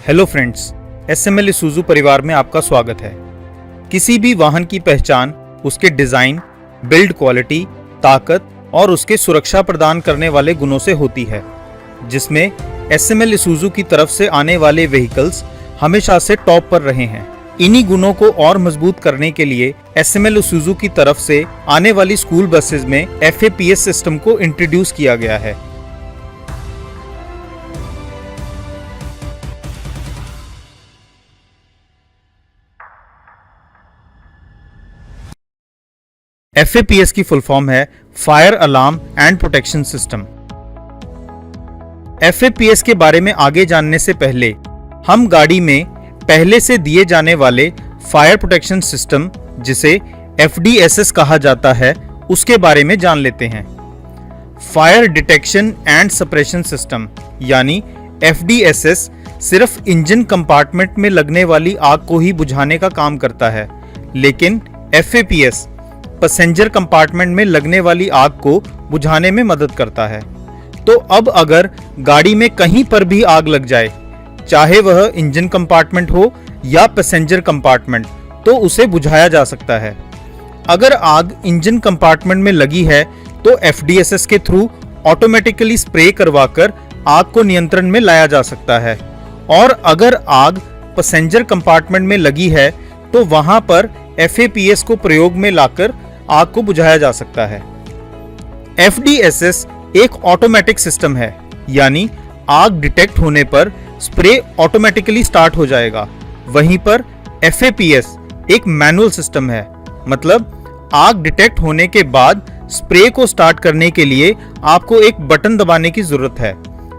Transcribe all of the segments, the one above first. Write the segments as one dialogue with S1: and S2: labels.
S1: Hello friends, SML इसूज़ू परिवार में आपका स्वागत है। किसी भी वाहन की पहचान उसके डिज़ाइन, बिल्ड क्वालिटी, ताकत और उसके सुरक्षा प्रदान करने वाले गुणों से होती है, जिसमें एसएमएल इसूज़ू की तरफ से आने वाले व्हीकल्स हमेशा से टॉप पर रहे हैं। इन्हीं गुणों को और मजबूत करने के लिए एसएमएल इसूज़ू की तरफ से आने वाली स्कूल बसेज में FAPS सिस्टम को इंट्रोड्यूस किया गया है। FAPS की फुल फॉर्म है fire alarm and protection system. FAPS के बारे में आगे जानने से पहले हम गाड़ी में पहले से दिए जाने वाले फायर प्रोटेक्शन सिस्टम, जिसे FDSS कहा जाता है, उसके बारे में जान लेते हैं। Fire detection and suppression system यानी FDSS सिर्फ इंजन कंपार्टमेंट में लगने वाली आग को ही बुझाने का काम करता है, लेकिन FAPS पैसेंजर कंपार्टमेंट में लगने वाली आग को बुझाने में मदद करता है। तो अब अगर गाड़ी में कहीं पर भी आग लग जाए, चाहे वह इंजन कंपार्टमेंट हो या पैसेंजर कंपार्टमेंट, तो उसे बुझाया जा सकता है। अगर आग इंजन कंपार्टमेंट में लगी है तो FDSS के थ्रू ऑटोमेटिकली स्प्रे करवाकर आग को नियंत्रण में लाया जा सकता है, और अगर आग पैसेंजर कंपार्टमेंट में लगी है तो वहां पर FAPS को प्रयोग में लाकर आग को बुझाया जा सकता है। FDSS एक ऑटोमेटिक सिस्टम है, यानी आग डिटेक्ट होने पर स्प्रे ऑटोमेटिकली स्टार्ट हो जाएगा। वहीं पर FAPS एक मैनुअल सिस्टम है, मतलब आग डिटेक्ट होने के बाद स्प्रे को स्टार्ट करने के लिए आपको एक बटन दबाने की जरूरत है,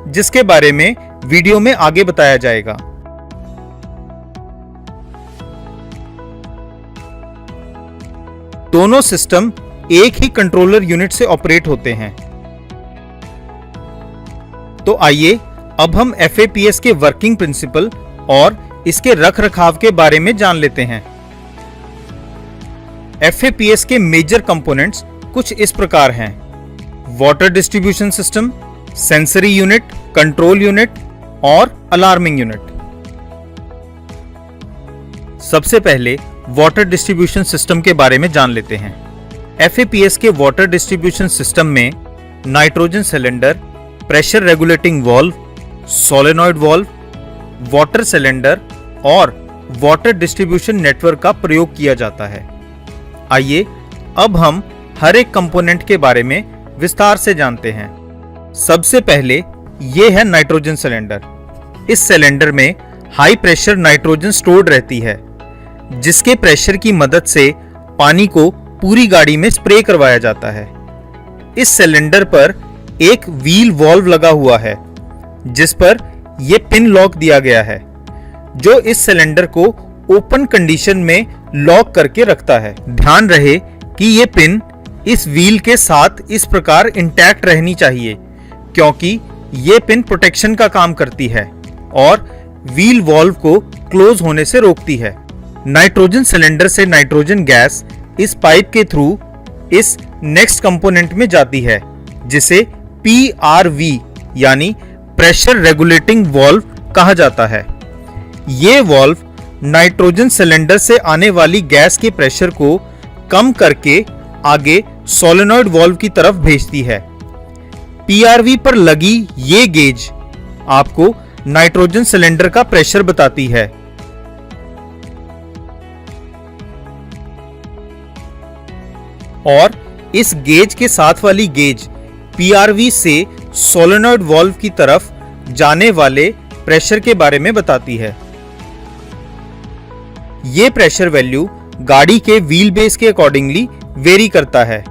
S1: जिसके बारे में वीडियो में आगे बताया जाएगा। दोनों सिस्टम एक ही कंट्रोलर यूनिट से ऑपरेट होते हैं। तो आइए अब हम FAPS के वर्किंग प्रिंसिपल और इसके रखरखाव के बारे में जान लेते हैं। FAPS के मेजर कंपोनेंट्स कुछ इस प्रकार हैं: water distribution system, sensory unit, control unit और अलार्मिंग यूनिट। सबसे पहले वाटर डिस्ट्रीब्यूशन सिस्टम के बारे में जान लेते हैं। FAPS के वाटर डिस्ट्रीब्यूशन सिस्टम में nitrogen cylinder, pressure regulating valve, solenoid valve, water cylinder और वाटर डिस्ट्रीब्यूशन नेटवर्क का प्रयोग किया जाता है। आइए अब हम हर एक कंपोनेंट के बारे में विस्तार से जानते हैं। सबसे पहले ये है नाइट्रोजन सिलेंडर। इस सिलेंडर में हाई प्रेशर नाइट्रोजन स्टोर्ड रहती है, जिसके प्रेशर की मदद से पानी को पूरी गाड़ी में स्प्रे करवाया जाता है। इस सिलेंडर पर एक व्हील वाल्व लगा हुआ है, जिस पर यह पिन लॉक दिया गया है, जो इस सिलेंडर को ओपन कंडीशन में लॉक करके रखता है। ध्यान रहे कि यह पिन इस व्हील के साथ इस प्रकार इंटैक्ट रहनी चाहिए, क्योंकि यह पिन प्रोटेक्शन का काम करती है और व्हील वाल्व को क्लोज होने से रोकती है। नाइट्रोजन सिलेंडर से नाइट्रोजन गैस इस पाइप के थ्रू इस नेक्स्ट कंपोनेंट में जाती है, जिसे PRV यानी प्रेशर रेगुलेटिंग वाल्व कहा जाता है। ये वाल्व नाइट्रोजन सिलेंडर से आने वाली गैस के प्रेशर को कम करके आगे सोलेनॉइड वाल्व की तरफ भेजती है। PRV पर लगी ये गेज आपको नाइट्रोजन सिलेंडर का प्रेशर बताती है। और इस गेज के साथ वाली गेज PRV से सोलेनॉइड वाल्व की तरफ जाने वाले प्रेशर के बारे में बताती है। यह प्रेशर वैल्यू गाड़ी के व्हील बेस के अकॉर्डिंगली वेरी करता है।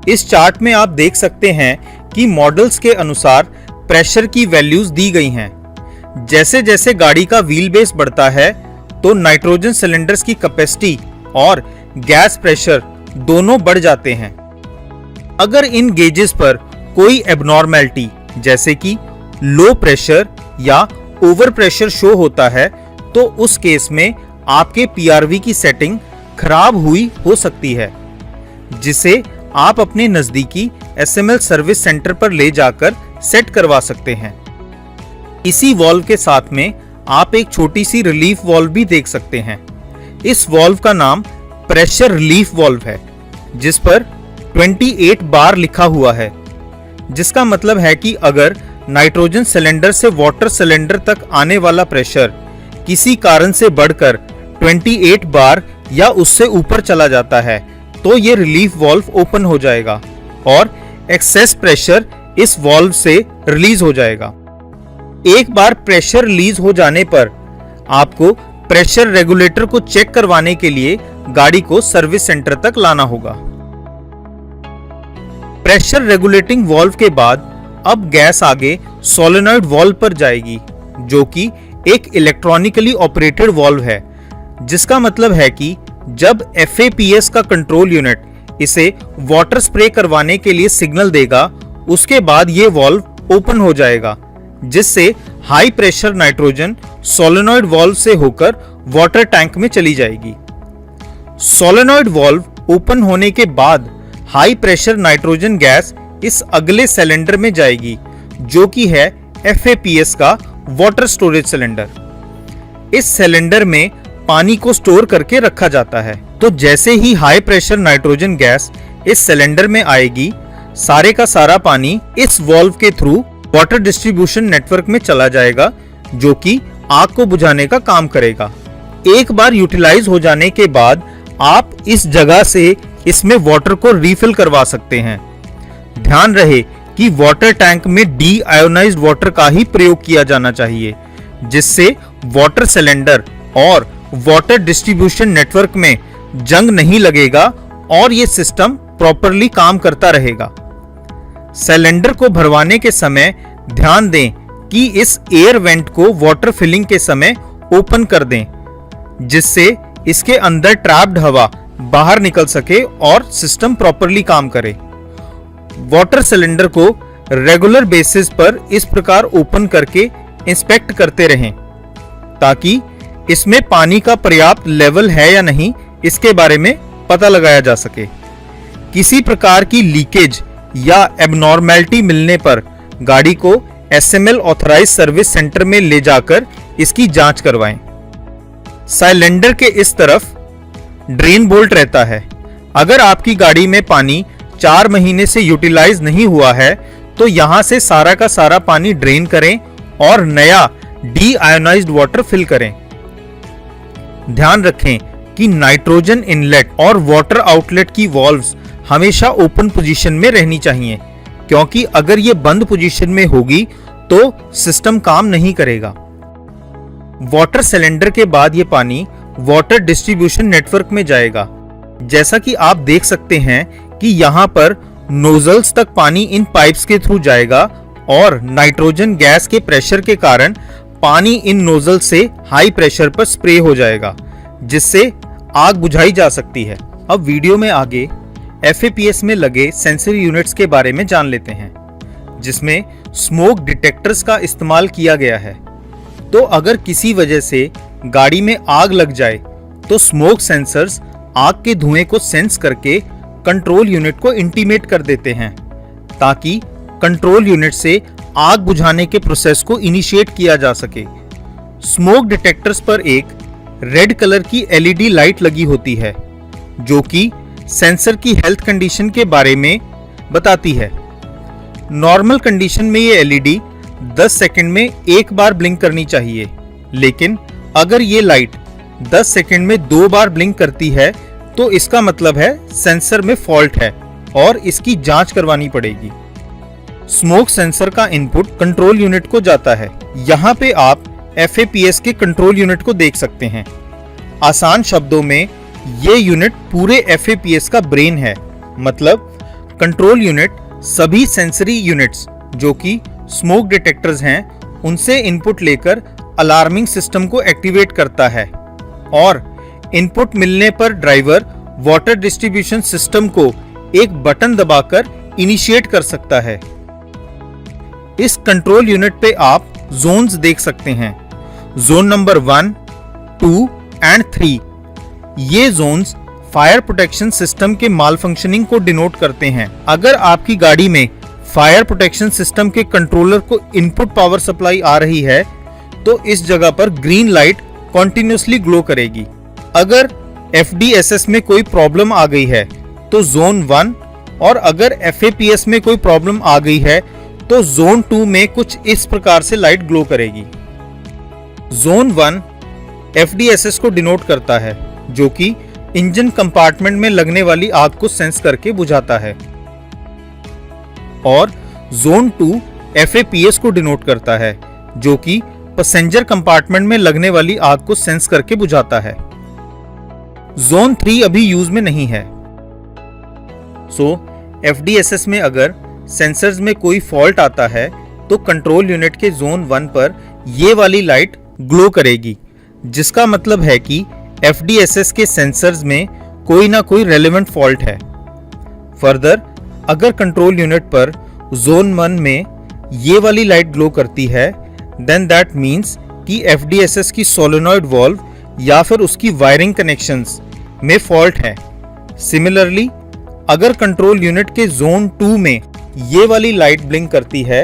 S1: इस चार्ट में आप देख सकते हैं कि मॉडल्स के अनुसार प्रेशर की वैल्यूज दी गई हैं। जैसे जैसे गाड़ी का व्हील बेस बढ़ता है, तो नाइट्रोजन सिलेंडर्स की कैपेसिटी और गैस प्रेशर दोनों बढ़ जाते हैं। अगर इन गेजेस पर कोई एबनॉर्मेलिटी, जैसे कि लो प्रेशर या ओवर प्रेशर शो होता है, तो उस केस में आपके PRV की सेटिंग खराब हुई हो सकती है, जिसे आप अपने नजदीकी SML सर्विस सेंटर पर ले जाकर सेट करवा सकते हैं। इसी वाल्व के साथ में आप एक छोटी सी रिलीफ वाल्व भी देख सकते हैं। इस वाल्व का नाम प्रेशर रिलीफ वाल्व है, जिस पर 28 बार लिखा हुआ है, जिसका मतलब है कि अगर नाइट्रोजन सिलेंडर से वाटर सिलेंडर तक आने वाला प्रेशर किसी कारण से बढ़कर 28 बार या उससे ऊपर चला जाता है तो ये रिलीफ वाल्व ओपन हो जाएगा और एक्सेस प्रेशर इस वाल्व से रिलीज हो जाएगा। एक बार प्रेशर रिलीज हो जाने पर आपको प्रेशर रेगुलेटर को चेक करवाने के लिए गाड़ी को सर्विस सेंटर तक लाना होगा। प्रेशर रेगुलेटिंग वाल्व के बाद अब गैस आगे सोलेनॉइड वाल्व पर जाएगी, जो कि एक इलेक्ट्रॉनिकली ऑपरेटेड वाल्व है, जिसका मतलब है कि जब FAPS का कंट्रोल यूनिट इसे वाटर स्प्रे करवाने के लिए सिग्नल देगा, उसके बाद ये वाल्व ओपन हो जाएगा, जिससे high pressure nitrogen solenoid valve से होकर वाटर टैंक में चली जाएगी। सोलेनॉइड वाल्व ओपन होने के बाद हाई प्रेशर नाइट्रोजन गैस इस अगले सिलेंडर में जाएगी, जो कि है FAPS का वाटर स्टोरेज सिलेंडर। इस सिलेंडर में पानी को स्टोर करके रखा जाता है। तो जैसे ही हाई प्रेशर नाइट्रोजन गैस इस सिलेंडर में आएगी, सारे का सारा पानी इस वाल्व के थ्रू वाटर डिस्ट्रीब्यूशन नेटवर्क में चला जाएगा, जो कि आग को बुझाने का काम करेगा। एक बार यूटिलाइज हो जाने के बाद आप इस जगह से इसमें वाटर को रिफिल करवा सकते हैं। ध्यान रहे कि वाटर टैंक में डी आयोनाइज्ड वाटर का ही प्रयोग किया जाना चाहिए, जिससे वाटर सिलेंडर और वाटर डिस्ट्रीब्यूशन नेटवर्क में जंग नहीं लगेगा और ये सिस्टम प्रॉपरली काम करता रहेगा। सिलेंडर को भरवाने के समय ध्यान दें कि इस एयर वेंट को वाटर फिलिंग के समय ओपन कर दें, जिससे इसके अंदर ट्रैप्ड हवा बाहर निकल सके और सिस्टम प्रॉपरली काम करे। वाटर सिलेंडर को रेगुलर बेसिस पर इस प्रकार ओपन करके इंस्पेक्ट करते रहें, ताकि इसमें पानी का पर्याप्त लेवल है या नहीं इसके बारे में पता लगाया जा सके। किसी प्रकार की लीकेज या एबनॉर्मेलिटी मिलने पर गाड़ी को SML ऑथराइज्ड सर्विस सेंटर में ले जाकर इसकी जांच करवाएं। सिलेंडर के इस तरफ ड्रेन बोल्ट रहता है। अगर आपकी गाड़ी में पानी 4 महीने से यूटिलाइज नहीं हुआ है तो यहां से सारा का सारा पानी ड्रेन करें और नया डी आयोनाइज्ड वाटर फिल करें। ध्यान रखें कि नाइट्रोजन इनलेट और वाटर आउटलेट की वाल्व्स हमेशा ओपन पोजीशन में रहनी चाहिए, क्योंकि अगर ये बंद पोजीशन में होगी तो सिस्टम काम नहीं करेगा। वाटर सिलेंडर के बाद ये पानी वाटर डिस्ट्रीब्यूशन नेटवर्क में जाएगा। जैसा कि आप देख सकते हैं कि यहाँ पर नोजल्स तक पानी इन पाइप्स के थ्रू जाएगा और नाइट्रोजन गैस के प्रेशर के कारण पानी इन नोजल से हाई प्रेशर पर स्प्रे हो जाएगा, जिससे आग बुझाई जा सकती है। अब वीडियो में आगे FAPS में लगे सेंसरी यूनिट्स के बारे में जान लेते हैं, जिसमें स्मोक डिटेक्टर्स का इस्तेमाल किया गया है। तो अगर किसी वजह से गाड़ी में आग लग जाए तो स्मोक सेंसर्स आग के धुएं को सेंस करके कंट्रोल यूनिट को इंटीमेट कर देते हैं, ताकि कंट्रोल यूनिट से आग बुझाने के प्रोसेस को इनिशिएट किया जा सके। स्मोक डिटेक्टर्स पर एक रेड कलर की LED लाइट लगी होती है, जो कि सेंसर की हेल्थ कंडीशन के बारे में बताती है। नॉर्मल कंडीशन में ये LED 10 सेकंड में एक बार ब्लिंक करनी चाहिए, लेकिन अगर ये लाइट 10 सेकंड में 2 बार ब्लिंक करती है तो इसका मतलब है सेंसर में फॉल्ट है और इसकी जांच करवानी पड़ेगी। स्मोक सेंसर का इनपुट कंट्रोल यूनिट को जाता है। यहाँ पे आप FAPS के कंट्रोल यूनिट को देख सकते हैं। आसान शब्दों में ये यूनिट पूरे FAPS का ब्रेन है। मतलब कंट्रोल यूनिट सभी सेंसरी यूनिट्स जो कि स्मोक डिटेक्टर्स हैं उनसे इनपुट लेकर अलार्मिंग सिस्टम को एक्टिवेट करता है और इनपुट मिलने पर ड्राइवर वाटर डिस्ट्रीब्यूशन सिस्टम को एक बटन दबाकर इनिशिएट कर सकता है। इस कंट्रोल यूनिट पे आप जोन्स देख सकते हैं। Zone number 1, 2 and 3। ये जोन्स फायर प्रोटेक्शन सिस्टम के माल फंक्शनिंग को डिनोट करते हैं। अगर आपकी गाड़ी में फायर प्रोटेक्शन सिस्टम के कंट्रोलर को इनपुट पावर सप्लाई आ रही है तो इस जगह पर ग्रीन लाइट कॉन्टिन्यूसली ग्लो करेगी। अगर FDSS में कोई प्रॉब्लम आ गई है तो जोन 1, और अगर FAPS में कोई प्रॉब्लम आ गई है तो जोन 2 में कुछ इस प्रकार से लाइट ग्लो करेगी। जोन 1 FDSS को डिनोट करता है, जो कि इंजन कंपार्टमेंट में लगने वाली आग को सेंस करके बुझाता है, और जोन 2 FAPS को डिनोट करता है, जो कि पैसेंजर कंपार्टमेंट में लगने वाली आग को सेंस करके बुझाता है। जोन 3 अभी यूज में नहीं है। FDSS में अगर सेंसर्स में कोई फॉल्ट आता है तो कंट्रोल यूनिट के जोन 1 पर ये वाली लाइट ग्लो करेगी, जिसका मतलब है कि FDSS के सेंसर्स में कोई ना कोई रेलेवेंट फॉल्ट है। फर्दर, अगर कंट्रोल यूनिट पर जोन 1 में ये वाली लाइट ग्लो करती है, देन दैट मीन्स कि FDSS की सोलेनॉइड वॉल्व या फिर उसकी वायरिंग कनेक्शंस में फॉल्ट है। सिमिलरली, अगर कंट्रोल यूनिट के जोन 2 में ये वाली लाइट ब्लिंक करती है,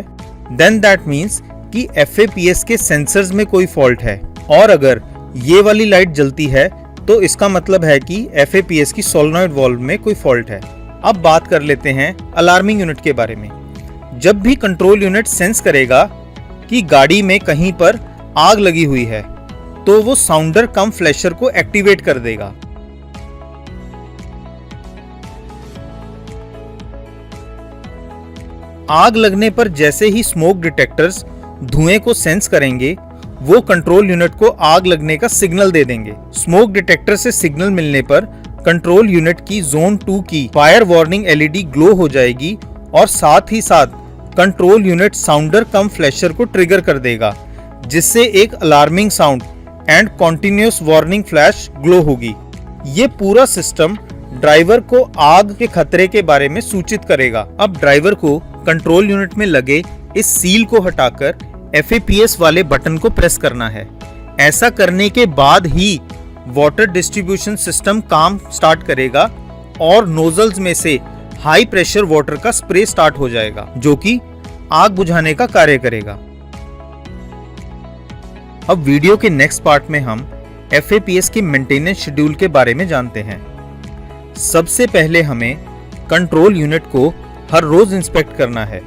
S1: देन दैट मीन्स कि FAPS के सेंसर्स में कोई फॉल्ट है, और अगर ये वाली लाइट जलती है तो इसका मतलब है कि FAPS की सोलेनॉइड वॉल्व में कोई फॉल्ट है। अब बात कर लेते हैं अलार्मिंग यूनिट के बारे में। जब भी कंट्रोल यूनिट सेंस करेगा कि गाड़ी में कहीं पर आग लगी हुई है, तो वो साउंडर कम फ्लैशर को एक्टिवेट कर देगा। आग लगने पर जैसे ही स्मोक डिटेक्टर्स धुएं को सेंस करेंगे, वो कंट्रोल यूनिट को आग लगने का सिग्नल दे देंगे। स्मोक डिटेक्टर से सिग्नल मिलने पर कंट्रोल यूनिट की जोन 2 की फायर वार्निंग LED ग्लो हो जाएगी, और साथ ही साथ कंट्रोल यूनिट साउंडर कम फ्लैशर को ट्रिगर कर देगा, जिससे एक alarming sound and continuous warning flash glow होगी। ये पूरा सिस्टम ड्राइवर को आग के खतरे के बारे में सूचित करेगा। अब ड्राइवर को कंट्रोल यूनिट में लगे इस सील को हटाकर FAPS वाले बटन को प्रेस करना है। ऐसा करने के बाद ही वाटर डिस्ट्रीब्यूशन सिस्टम काम स्टार्ट करेगा और नोजल्स में से हाई प्रेशर वाटर का स्प्रे स्टार्ट हो जाएगा, जो कि आग बुझाने का कार्य करेगा। अब वीडियो के नेक्स्ट पार्ट में हम FAPS के मेंटेनेंस शेड्यूल के बारे में जानते हैं। सबसे पहले हमें कंट्रोल यूनिट को हर रोज इंस्पेक्ट करना है।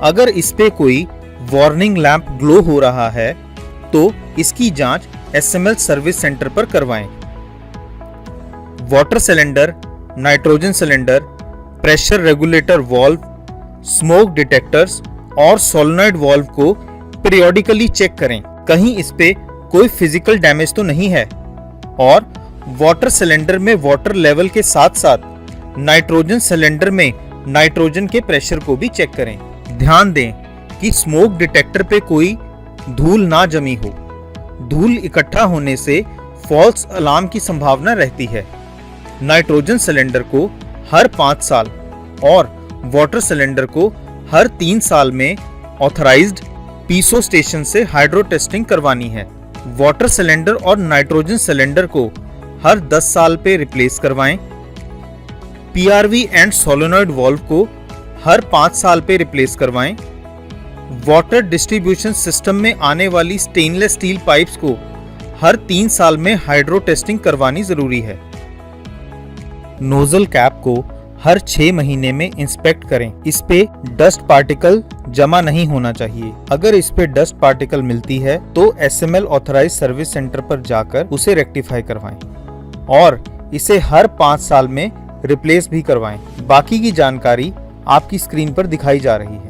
S1: अगर इस पे कोई वार्निंग लैंप ग्लो हो रहा है तो इसकी जांच SML सर्विस सेंटर पर करवाएं। Water cylinder, nitrogen cylinder, pressure regulator valve, smoke detectors और सोलेनॉइड वॉल्व को पीरियोडिकली चेक करें, कहीं इस पे कोई फिजिकल डैमेज तो नहीं है। और वाटर सिलेंडर में वाटर लेवल के साथ साथ नाइट्रोजन सिलेंडर में नाइट्रोजन के प्रेशर को भी चेक करें। ध्यान दें कि स्मोक डिटेक्टर पे कोई धूल ना जमी हो। धूल इकट्ठा होने से फॉल्स अलार्म की संभावना रहती है। नाइट्रोजन सिलेंडर को हर 5 साल और वाटर सिलेंडर को हर 3 साल में ऑथराइज्ड पीसो स्टेशन से हाइड्रो टेस्टिंग करवानी है। वाटर सिलेंडर और नाइट्रोजन सिलेंडर को हर 10 साल पे रिप्लेस करवाएं। PRV एंड सोलेनॉइड वॉल्व को हर 5 साल पे रिप्लेस करवाएं। वाटर डिस्ट्रीब्यूशन सिस्टम में आने वाली स्टेनलेस स्टील पाइप्स को हर 3 साल में हाइड्रो टेस्टिंग करवानी जरूरी है। नोजल कैप को हर 6 महीने में इंस्पेक्ट करें। इस पे डस्ट पार्टिकल जमा नहीं होना चाहिए। अगर इस पे डस्ट पार्टिकल मिलती है तो SML ऑथराइज सर्विस सेंटर पर जाकर उसे रेक्टिफाई करवाएं और इसे हर 5 साल में रिप्लेस भी करवाएं। बाकी की जानकारी आपकी स्क्रीन पर दिखाई जा रही है।